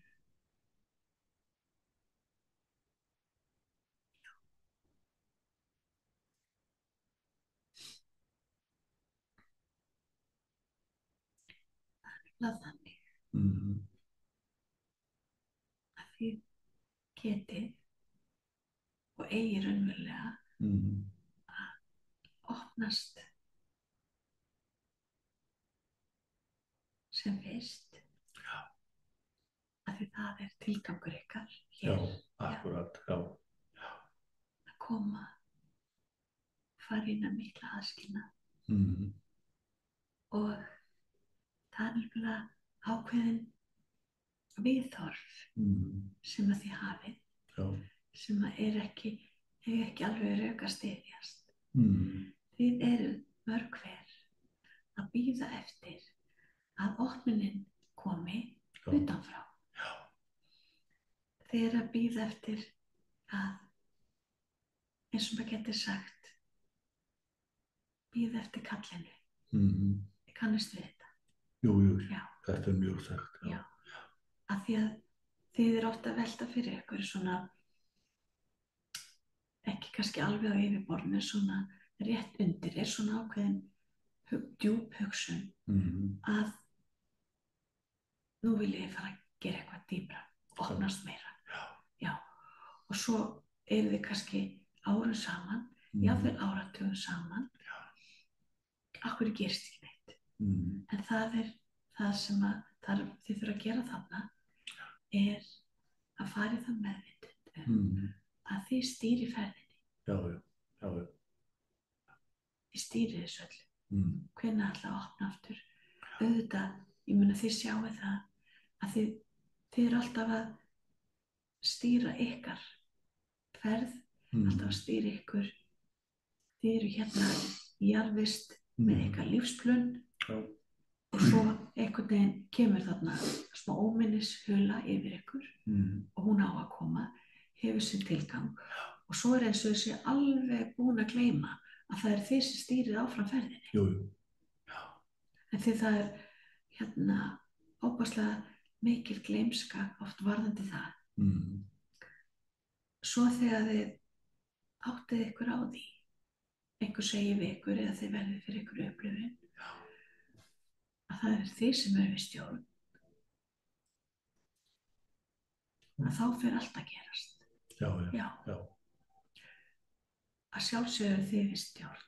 Það er þannig að þið getið og eigið raunverulega að opnast sem fyrst að því það er tilgangur ykkar hér. Já, akkúrat, já. Að koma, fara inn að mikla aðskilnað og það er nefnilega ákveðin viðhorf sem að þið hafið, sem að eiga ekki alveg rök að styðjast. Þið eruð mörg hver að bíða eftir að opnunin komi utanfrá. Þið eruð að bíða eftir að, eins og maður getur sagt, bíða eftir kallinu. Þið kannast við þetta. Jú, þetta er mjög þekkt. Já, af því að þið eru oft að velta fyrir ykkur svona, ekki kannski alveg á yfirborðinu, svona rétt undir, er svona ákveðin djúp hugsun að nú vil ég fara að gera eitthvað dýpra, opnast meira. Já, og svo eru þið kannski árum saman, jafnvel áratugum saman, af hverju gerist ekki neitt. En það er það sem þið þurfa að gera þarna, er að fara í það meðvitund að þið stýri ferðinni. Já. Þið stýri þessu öllu. Hvenær ætla að opna aftur? Auðvitað, ég meina þið sjáu það að þið eru alltaf að stýra ykkar ferð alltaf að stýra ykkur. Þið eru hérna í jarðvist með ykkar lífsplön og svo einhvern veginn kemur þarna smá óminnishula yfir ykkur og hún á að koma, hefur sinn tilgang og svo eins og þessi alveg búin að gleyma að það þið sem stýrið áfram ferðinni. Jú. En því það hérna óbærslega mikil gleymska oft varðandi það. Svo þegar þið áttið ykkur á því, einhver segir við ykkur eða þið verðið fyrir ykkur upplifun, að það þið sem eru við stjórn, að þá fyrir allt að gerast. Já. Að sjálfsögðu þið við stjórn.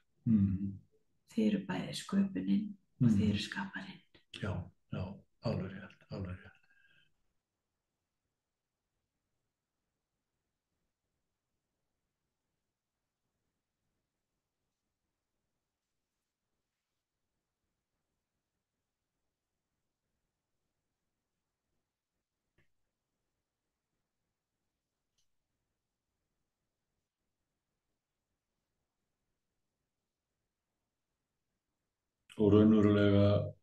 Þið eru bæði sköpunin og þið eru skaparinn. Já, alveg rétt. Og raunverulega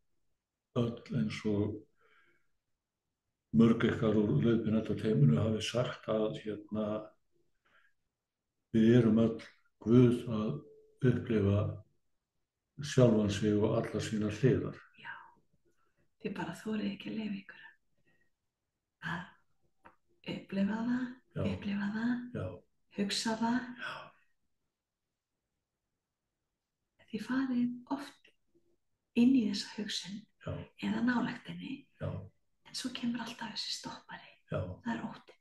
öll eins og mörg ykkar úr leiðbeinendateyminu hafi sagt að við erum öll Guð að upplifa sjálfan sig og alla sínar hliðar. Já, þið bara þorið ekki að leyfa ykkur að upplifa það, hugsa það. Þið farið oft inn í þessa hugsun eða nálægt henni, en svo kemur alltaf þessi stoppari. Það er óttinn.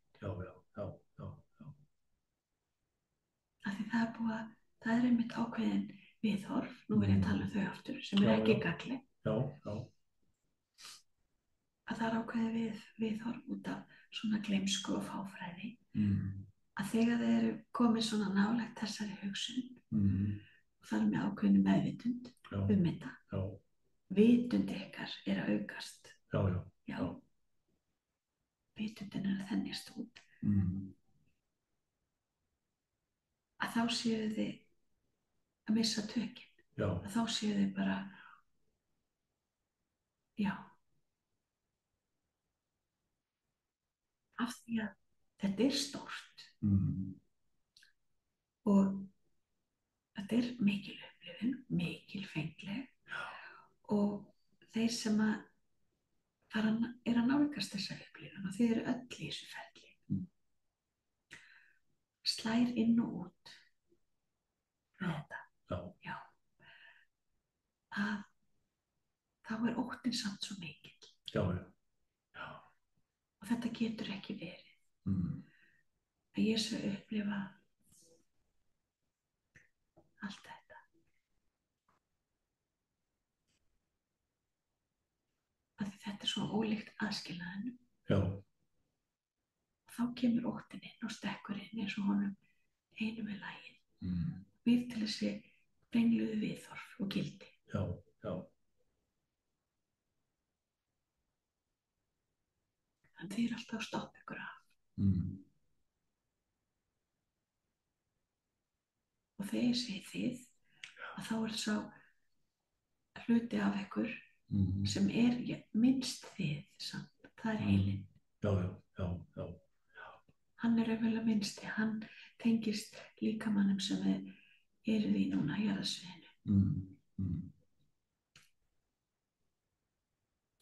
Af því það er einmitt ákveðin viðhorf, nú ég að tala um þau aftur, sem ekki gagnleg. Að það er ákveðin viðhorf út af svona gleymsku og fáfræði, að þegar þið eru komið svona nálægt þessari hugsun, og það er með ákveðinu meðvitund þetta, vitund ykkar er að aukast. Vitundin er að þenjast út. Að þá séu þið að missa tökin. Að þá séu þið bara, af því að þetta er stórt. Og þetta er mikil upplifun, mikil fengleg. Og þeir sem er að nálgast þessa upplifun og þeir eru öll í þessu ferli. Slær inn og út með þetta. Að þá er óttinn samt svo mikill. Og þetta getur ekki verið. Að ég sé að upplifa allt þetta. Að þetta er svo ólíkt aðskilnaðinum. Og þá kemur óttinn inn og stekkur inn eins og honum einu með lagið. Við til þessi brengluðu viðhorf og gildi. Þannig þið er alltaf að stoppa ykkur af. Og þegar ég segi þið, að þá er sá hluti af ykkur sem er minnst þið samt, það er heilinn. Hann er auðvitað minnsti, hann tengist líkamannum sem við eruð í núna í jarðsviðinu.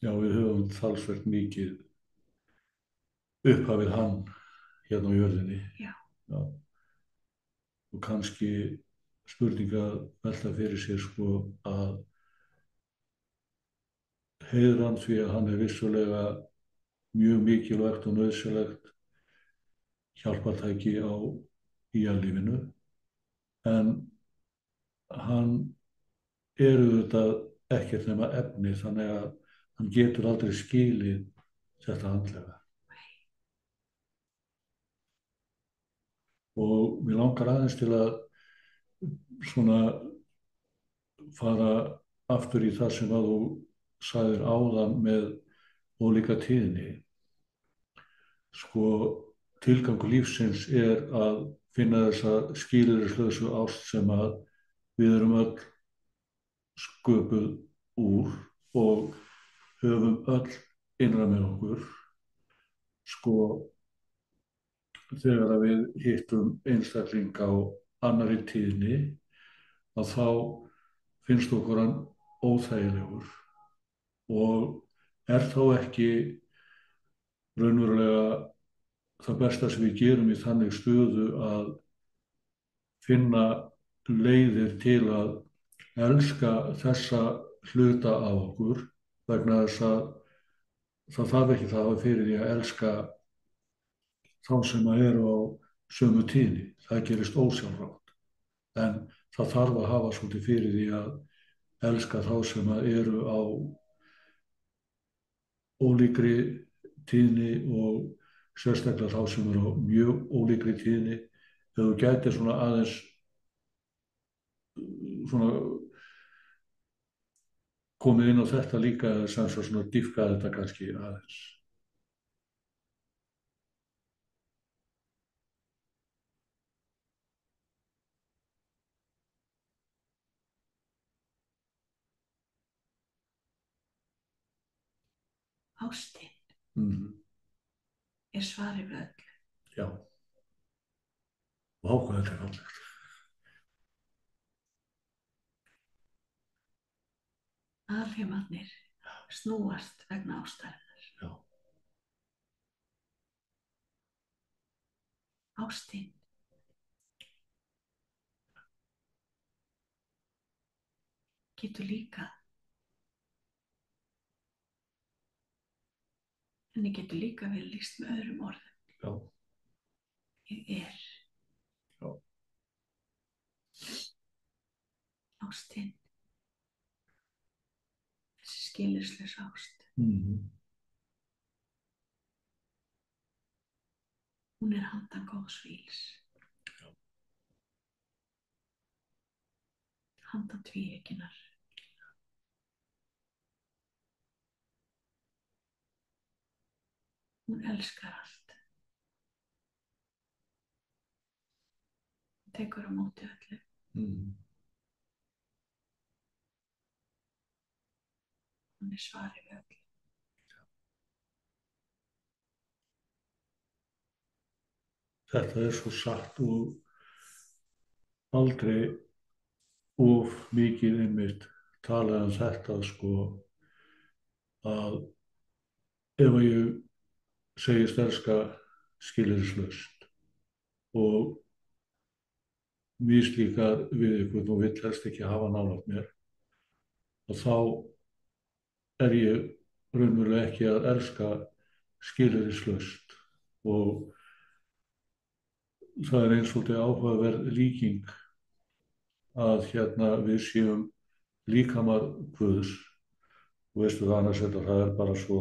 Við höfum talsvert mikið upphafið hann hérna á jörðinni. Og kannski spurning að velta fyrir sér að heiðra hann því að hann er vissulega mjög mikilvægt og nauðsynlegt hjálpartæki í lífinu, en hann er auðvitað ekkert nema efni, þannig að hann getur aldrei skilið þetta andlega. Og mér langar aðeins til að svona fara aftur í það sem að þú sagðir áðan með ólíka tíðni. Tilgangur lífsins er að finna þessa skilyrðislausu ást sem að við erum öll sköpuð úr og höfum öll innra með okkur. Sko, þegar við hittum einstakling á annarri tíðni, að þá finnst okkur hann óþægilegur og er þá ekki raunverulega það besta sem við gerum í þannig stöðu að finna leiðir til að elska þessa hluta af okkur, vegna þess að það þarf ekki það að fyrir því að elska þá sem að eru á sömu tíðni. Það gerist ósjálfrátt. En það þarf að hafa svolítið fyrir því að elska þá sem að eru á ólíkri tíðni og sérstaklega þá sem eru á mjög ólíkri tíðni. Þegar þú gætir svona aðeins svona komið inn á þetta líka, sem svo svona dýpka þetta kannski aðeins. Ástin er svarið við öllu. Já. Og hvað þetta er fallegt. Alheimarnir snúast vegna ástarinnar. Já. Ástin getur líka, henni getur líka verið lýst með öðrum orðum. Já. Ég er. Já. Ástin, þessi skilyrðislausa ást, hún er handan góðs víls. Já. Handan tvíekinnar. Hún elskar allt. Hún tekur á móti öllu. Hún er svarið við öllu. Þetta er svo satt og aldrei of mikið einmitt talað þetta, sko, að ef ég segist elska skilyrðislaust og mislíkar við ykkur og vill helst ekki hafa nálægt mér, og þá er ég raunverulega ekki að elska skilyrðislaust. Og það er eins og þetta áhugaverð líking að við séum líkamar Guðs. Og veistu það, annars þetta, það er bara svo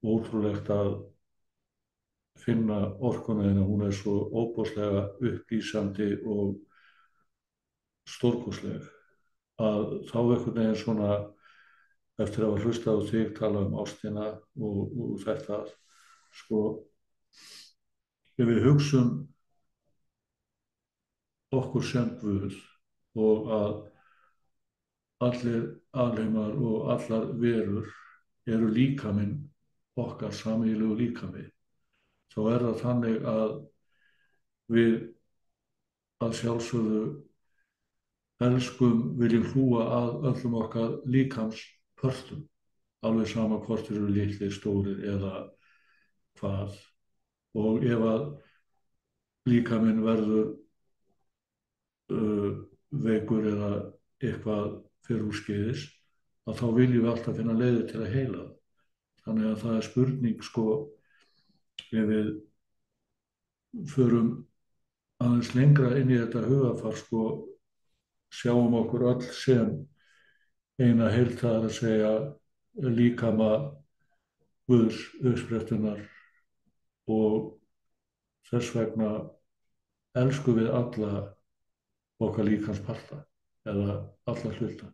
ótrúlegt að finna orkuna þína. Hún er svo óbúslega upplýsandi og stórkostleg að þá einhvern veginn svona, eftir að hafa hlustað á þig tala um ástina og þetta, sko, ef við hugsum okkur sem Guð og að allir alheimar og allar verur eru líkaminn okkar, sameiginlegu líkami, þá er það þannig að við að sjálfsögðu elskum, viljum hlúa að öllum okkar líkamspörtum, alveg sama hvort þeir eru litlir, stórir eða hvað. Og ef að líkaminn verður veikur eða eitthvað fyrir úrskeiðis, að þá viljum við alltaf finna leiðir til að heila það. Þannig að það er spurning, sko, ef við förum aðeins lengra inn í þetta hugafar, sko, sjáum okkur öll sem eina heild, það er að segja líkama Guðs, uppsprettunnar, og þess vegna elskum við alla okkar líkamsparta eða alla hluta.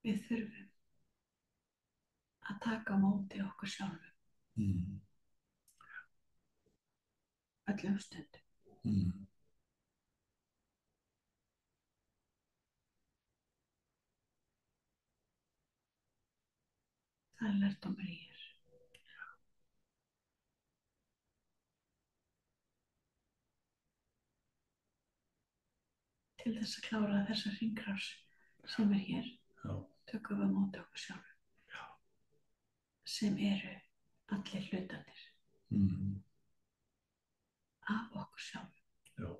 við þurfum að taka á móti okkur sjálfum mm, öllum stundum. mm, Það er lærdómur í hér. Til þess að klára þessa hringrás sem er hér, já, tökum við á móti okkur sjálfum, sem eru allir hlutarnir mm, af okkur sjálfum. já,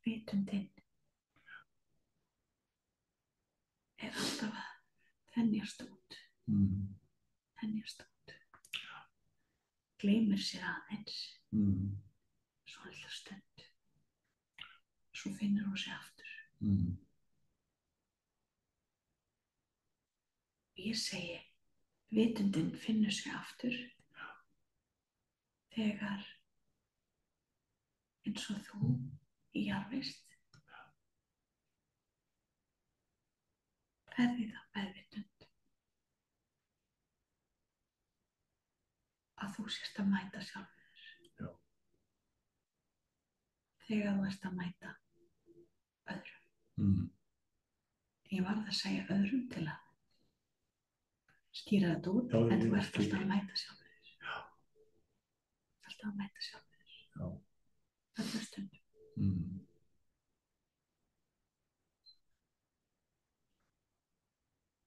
Vitundin er alltaf að þenjast út, mm, þenjast út. Gleymir sér aðeins, mm, svolítið stund. Svo finnur hún sig aftur. mm, Ég segi, vitundin finnur sig aftur þegar, eins og þú í jarðvist, ferði það meðvitund að þú sést að mæta sjálfur þér. já, Þegar þú ert að mæta öðrum. mm, Ég varð að segja öðrum til að skýra þetta út, Já, en þú ég ert skil. alltaf að mæta sjálfur þér. já, Alltaf að mæta sjálfur þér. já, Öllum stundum. mm.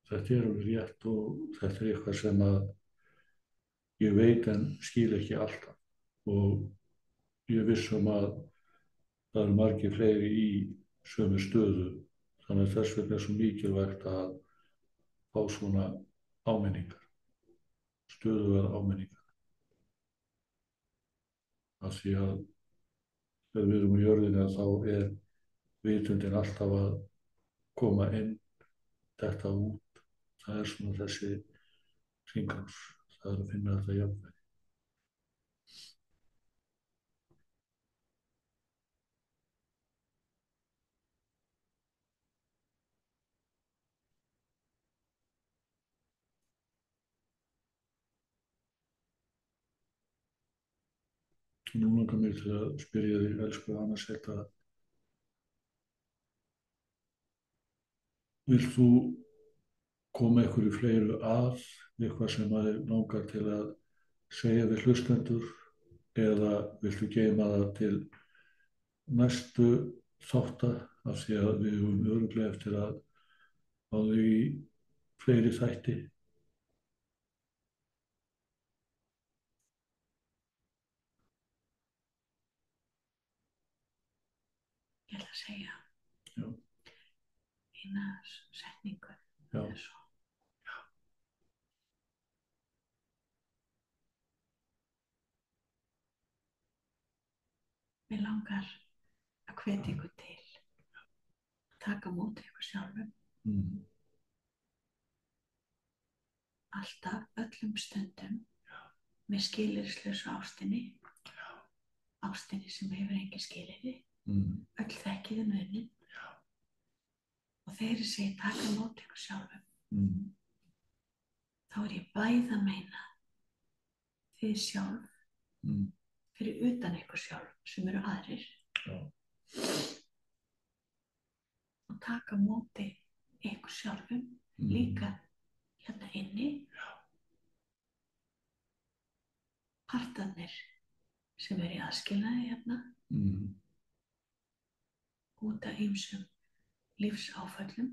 Þetta er alveg rétt og þetta er eitthvað sem að ég veit en skil ekki alltaf og ég er viss um að það eru margir fleiri í sömu stöðu þannig að þess vegna er svo mikilvægt að fá svona áminningar, stöðugar áminningar af því að þegar við erum á jörðina þá er vitundin alltaf að koma inn, þetta út, það er svona þessi hringrás, það er að finna þetta jafnvægi. Nú langar mér til að spyrja þig, elsku Anna Setta, vilt þú koma einhverju fleiru að, eitthvað sem að þig langar til að segja við hlustendur eða viltu geyma það til næstu þátta af því að við höfum örugglega eftir að fá þau í fleiri þætti. Ég ætla að segja Já, eina setningu já, eða svo. Mér langar að hvetja ykkur til að taka á móti ykkur sjálfum mm, alltaf, öllum stundum með skilyrðislausu ástinni, ástinni sem hefur engin skilyrði, mm, öll þekkiði munin. Og þegar ég segi taka á móti ykkur sjálfum, mm, þá er ég bæði að meina þið sjálf mm, fyrir utan ykkur sjálf sem eru aðrir já, og taka á móti ykkur sjálfum líka hérna inni, partarnir sem eru í aðskilnaði hérna mm, út af ýmsum lífsáföllum.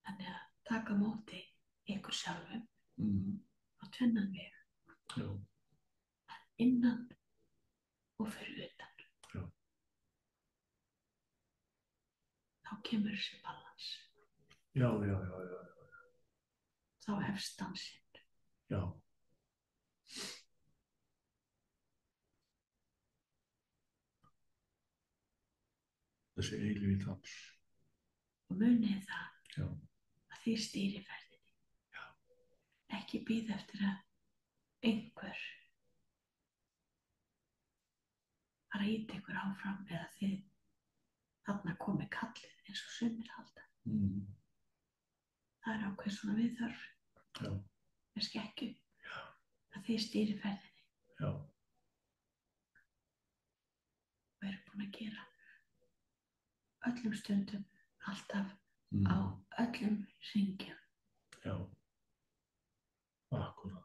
Þannig að taka á móti ykkur sjálfum mm, á tvennan veg, já, innan og fyrir utan. Já. Þá kemur þessi balans, já, já, já, já, þá hefst dansinn. já. Þessi eilífi dans. og munið það Já. að þið stýri ferðinni. Já. Ekki bíða eftir að einhver fara að ýta ykkur áfram eða þið þarna komi kallið eins og sumir halda. Það er ákveð svona viðþörf Já. með skekkju að þið stýri ferðinni. Já. Og eru búin að gera öllum stundum, alltaf á öllum hringjum. Já. Akkúrat.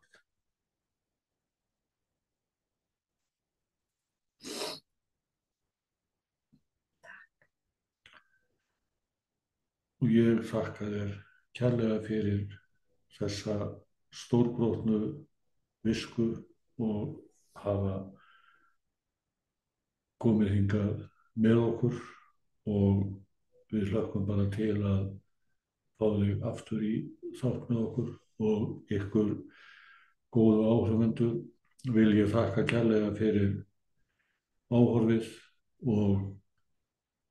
Og ég þakka þér kærlega fyrir þessa stórbrotnu visku og hafa komið hingað með okkur og við hlökkum bara til að fá þig aftur í þátt með okkur og ykkur góðu áhrifundur vil ég þakka kærlega fyrir áhorfið og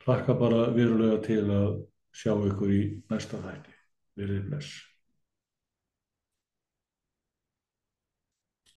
hlakka bara verulega til að sjá ykkur í næsta þætti. Verið bless.